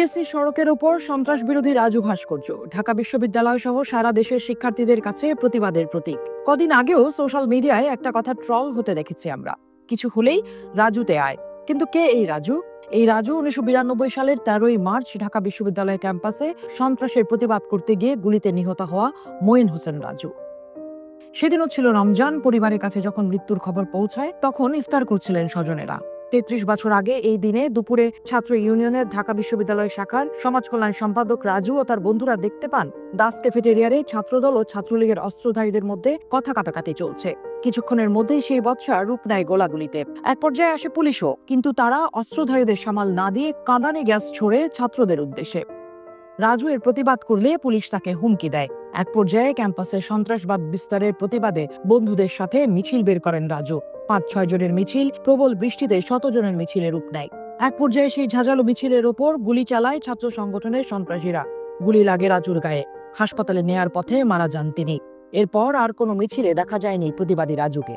DSC সড়কের ওপর সন্ত্রাস বিরোধী রাজু ভাস্কর্য ঢাকা বিশ্ববিদ্যালয় সহ সারা দেশের শিক্ষার্থীদের কাছে প্রতিবাদের প্রতীক। কদিন আগেও সোশ্যাল মিডিয়ায় একটা কথা ট্রল হতে দেখেছি আমরা, কিছু হলেই রাজুতে আয়। কিন্তু কে এই রাজু? এই রাজু 1992 সালের 13ই মার্চ ঢাকা বিশ্ববিদ্যালয় ক্যাম্পাসে সন্ত্রাসের প্রতিবাদ করতে গিয়ে গুলিতে নিহত হওয়া মঈন হোসেন রাজু। সেদিনও ছিল রমজান। পরিবারের কাছে যখন মৃত্যুর খবর পৌঁছায় তখন ইফতার করছিলেন স্বজনেরা। 33 বছর আগে এই দিনে দুপুরে ছাত্র ইউনিয়নের ঢাকা বিশ্ববিদ্যালয় শাখার সমাজ কল্যাণ সম্পাদক রাজু ও তার বন্ধুরা দেখতে পান দাস ক্যাফেটেরিয়ারে ছাত্রদল ও ছাত্রলীগের অস্ত্রধারীদের মধ্যে কথা কাটাকাটি চলছে। কিছুক্ষণের মধ্যেই সেই বৎসা রূপ নেয় গোলাগুলিতে। এক পর্যায়ে আসে পুলিশও, কিন্তু তারা অস্ত্রধারীদের সামাল না দিয়ে কাঁদানে গ্যাস ছোড়ে ছাত্রদের উদ্দেশ্যে। রাজু এর প্রতিবাদ করলে পুলিশ তাকে হুমকি দেয়। এক পর্যায়ে ক্যাম্পাসে সন্ত্রাসবাদ বিস্তারের প্রতিবাদে বন্ধুদের সাথে মিছিল বের করেন রাজু। 5-6 জনের মিছিল প্রবল বৃষ্টিতে শত জনের মিছিলে রূপ নেয়। এক পর্যায়ে সেই ঝাঁঝালো মিছিলের ওপর গুলি চালায় ছাত্র সংগঠনের সন্ত্রাসীরা। গুলি লাগে রাজুর গায়ে। হাসপাতালে নেয়ার পথে মারা যান তিনি। এরপর আর কোনো মিছিলে দেখা যায়নি প্রতিবাদী রাজুকে।